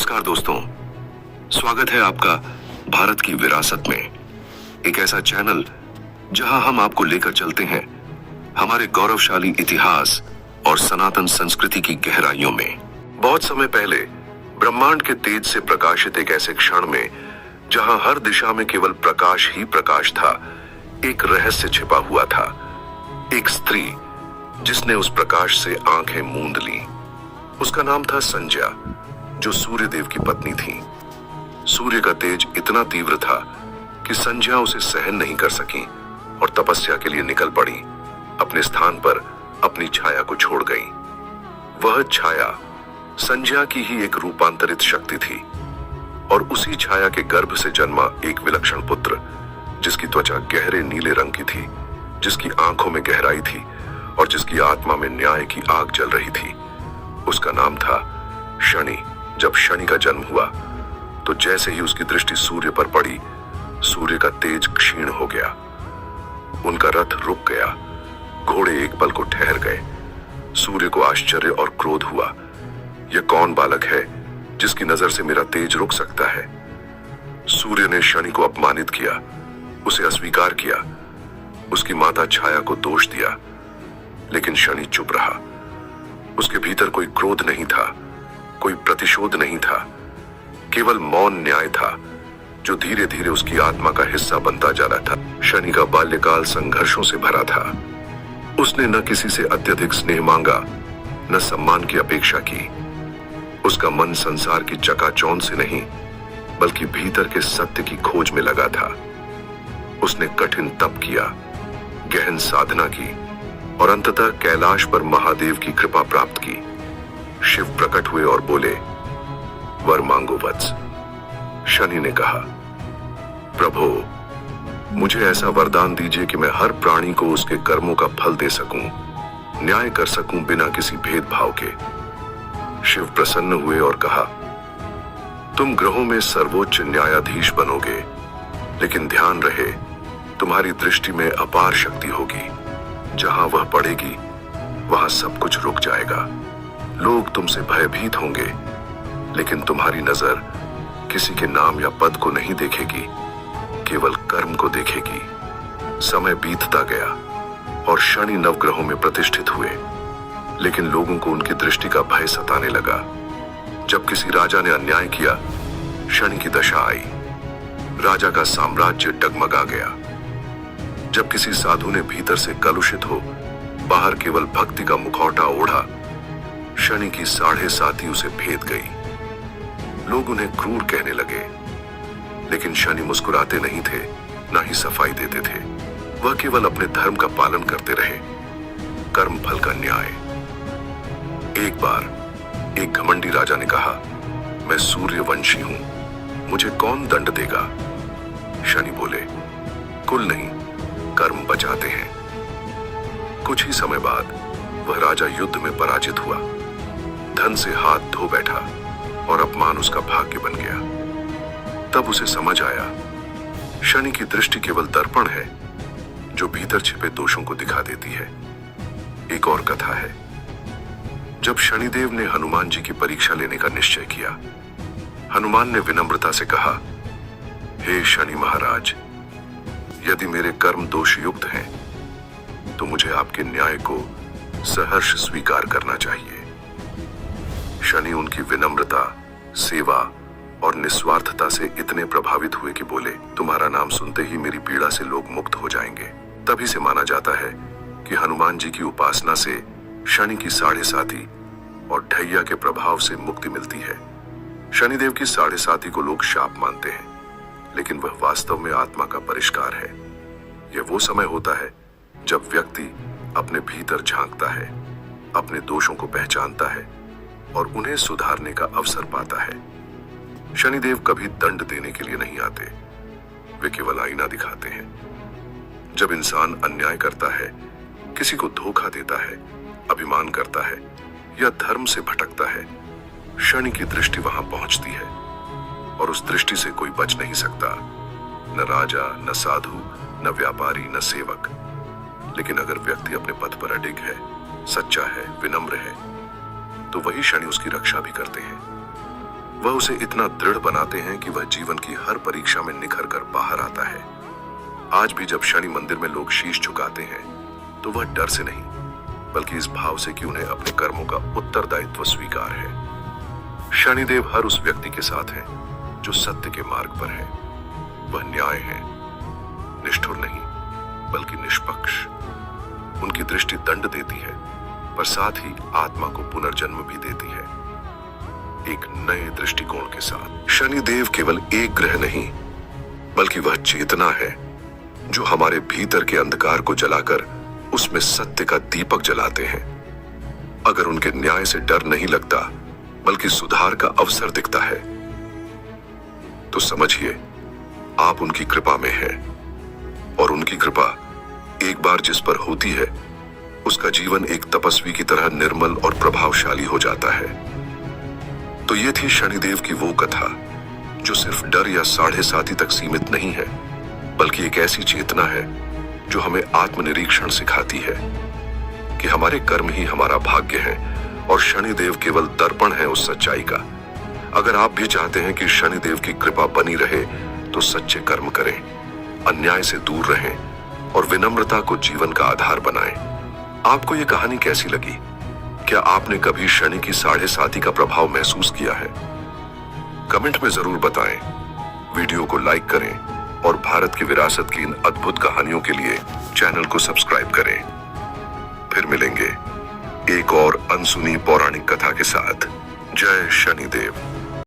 नमस्कार दोस्तों, स्वागत है आपका भारत की विरासत में, एक ऐसा चैनल जहां हम आपको लेकर चलते हैं हमारे गौरवशाली इतिहास और सनातन संस्कृति की गहराइयों में। बहुत समय पहले ब्रह्मांड के तेज से प्रकाशित एक ऐसे क्षण में जहां हर दिशा में केवल प्रकाश ही प्रकाश था, एक रहस्य छिपा हुआ था। एक स्त्री जिसने उस प्रकाश से आंखें मूंद ली। उसका नाम था संज्ञा, जो सूर्य देव की पत्नी थी। सूर्य का तेज इतना तीव्र था कि संज्ञा उसे सहन नहीं कर सकी और तपस्या के लिए निकल पड़ी। अपने स्थान पर अपनी छाया को छोड़ गई। वह छाया संज्ञा की ही एक रूपांतरित शक्ति थी और उसी छाया के गर्भ से जन्मा एक विलक्षण पुत्र, जिसकी त्वचा गहरे नीले रंग की थी, जिसकी आंखों में गहराई थी और जिसकी आत्मा में न्याय की आग जल रही थी। उसका नाम था शनि। जब शनि का जन्म हुआ तो जैसे ही उसकी दृष्टि सूर्य पर पड़ी, सूर्य का तेज क्षीण हो गया। उनका रथ रुक गया। घोड़े एक पल को ठहर गए। सूर्य को आश्चर्य और क्रोध हुआ। यह कौन बालक है जिसकी नजर से मेरा तेज रुक सकता है? सूर्य ने शनि को अपमानित किया, उसे अस्वीकार किया, उसकी माता छाया को दोष दिया, लेकिन शनि चुप रहा। उसके भीतर कोई क्रोध नहीं था, कोई प्रतिशोध नहीं था, केवल मौन न्याय था जो धीरे धीरे उसकी आत्मा का हिस्सा बनता जा रहा था। शनि का बाल्यकाल संघर्षों से भरा था। उसने न किसी से अत्यधिक स्नेह मांगा, न सम्मान की अपेक्षा की। उसका मन संसार की चकाचौंध से नहीं, बल्कि भीतर के सत्य की खोज में लगा था। उसने कठिन तप किया, गहन साधना की और अंततः कैलाश पर महादेव की कृपा प्राप्त की। शिव प्रकट हुए और बोले, वर मांगो वत्स। शनि ने कहा, प्रभु, मुझे ऐसा वरदान दीजिए कि मैं हर प्राणी को उसके कर्मों का फल दे सकूं, न्याय कर सकूं बिना किसी भेदभाव के। शिव प्रसन्न हुए और कहा, तुम ग्रहों में सर्वोच्च न्यायाधीश बनोगे, लेकिन ध्यान रहे, तुम्हारी दृष्टि में अपार शक्ति होगी। जहां वह पड़ेगी वहां सब कुछ रुक जाएगा। लोग तुमसे भयभीत होंगे, लेकिन तुम्हारी नजर किसी के नाम या पद को नहीं देखेगी, केवल कर्म को देखेगी। समय बीतता गया और शनि नवग्रहों में प्रतिष्ठित हुए, लेकिन लोगों को उनकी दृष्टि का भय सताने लगा। जब किसी राजा ने अन्याय किया, शनि की दशा आई। राजा का साम्राज्य डगमगा गया। जब किसी साधु ने भीतर से कलुषित हो बाहर केवल भक्ति का मुखौटा ओढ़ा, शनि की 7.5 उसे भेद गई। लोग उन्हें क्रूर कहने लगे, लेकिन शनि मुस्कुराते नहीं थे, ना ही सफाई देते थे। वह केवल अपने धर्म का पालन करते रहे, कर्म फल का न्याय। एक बार एक घमंडी राजा ने कहा, मैं सूर्यवंशी हूं, मुझे कौन दंड देगा? शनि बोले, कुल नहीं, कर्म बचाते हैं। कुछ ही समय बाद वह राजा युद्ध में पराजित हुआ। धन से हाथ धो बैठा और अपमान उसका भाग्य बन गया। तब उसे समझ आया, शनि की दृष्टि केवल दर्पण है जो भीतर छिपे दोषों को दिखा देती है। एक और कथा है। जब शनिदेव ने हनुमान जी की परीक्षा लेने का निश्चय किया, हनुमान ने विनम्रता से कहा, हे शनि महाराज, यदि मेरे कर्म दोषयुक्त हैं, तो मुझे आपके न्याय को सहर्ष स्वीकार करना चाहिए। शनि उनकी विनम्रता, सेवा और निस्वार्थता से इतने प्रभावित हुए कि बोले, तुम्हारा नाम सुनते ही मेरी पीड़ा से लोग मुक्त हो जाएंगे। तभी से माना जाता है कि हनुमान जी की उपासना से शनि की 7.5 और ढैया के प्रभाव से मुक्ति मिलती है। शनिदेव की 7.5 को लोग शाप मानते हैं, लेकिन वह वास्तव में आत्मा का परिष्कार है। यह वो समय होता है जब व्यक्ति अपने भीतर झांकता है, अपने दोषों को पहचानता है और उन्हें सुधारने का अवसर पाता है। शनिदेव कभी दंड देने के लिए नहीं आते, वे केवल आईना दिखाते हैं। जब इंसान अन्याय करता है, किसी को धोखा देता है, अभिमान करता है या धर्म से भटकता है, शनि की दृष्टि वहां पहुंचती है और उस दृष्टि से कोई बच नहीं सकता, न राजा, न साधु, न व्यापारी, न सेवक। लेकिन अगर व्यक्ति अपने पथ पर अडिग है, सच्चा है, विनम्र है, तो वही शनि उसकी रक्षा भी करते हैं। वह उसे इतना दृढ़ बनाते हैं कि वह जीवन की हर परीक्षा में निखर कर बाहर आता है। आज भी जब शनि मंदिर में लोग शीश झुकाते हैं तो वह डर से नहीं, बल्कि इस भाव से कि उन्हें अपने कर्मों का उत्तरदायित्व स्वीकार है। शनिदेव हर उस व्यक्ति के साथ हैं जो सत्य के मार्ग पर है। वह न्याय है, निष्ठुर नहीं बल्कि निष्पक्ष। उनकी दृष्टि दंड देती है पर साथ ही आत्मा को पुनर्जन्म भी देती है, एक नए दृष्टिकोण के साथ। शनिदेव केवल एक ग्रह नहीं बल्कि वह चेतना है जो हमारे भीतर के अंधकार को जलाकर उसमें सत्य का दीपक जलाते हैं। अगर उनके न्याय से डर नहीं लगता बल्कि सुधार का अवसर दिखता है तो समझिए आप उनकी कृपा में हैं। और उनकी कृपा एक बार जिस पर होती है उसका जीवन एक तपस्वी की तरह निर्मल और प्रभावशाली हो जाता है। तो ये थी शनिदेव की वो कथा जो सिर्फ डर या 7.5 तक सीमित नहीं है, बल्कि एक ऐसी चेतना है जो हमें आत्मनिरीक्षण सिखाती है कि हमारे कर्म ही हमारा भाग्य है और शनिदेव केवल दर्पण है उस सच्चाई का। अगर आप भी चाहते हैं कि शनिदेव की कृपा बनी रहे तो सच्चे कर्म करें, अन्याय से दूर रहें और विनम्रता को जीवन का आधार बनाएं। आपको ये कहानी कैसी लगी? क्या आपने कभी शनि की 7.5 का प्रभाव महसूस किया है? कमेंट में जरूर बताएं। वीडियो को लाइक करें और भारत की विरासत की इन अद्भुत कहानियों के लिए चैनल को सब्सक्राइब करें। फिर मिलेंगे एक और अनसुनी पौराणिक कथा के साथ। जय शनिदेव।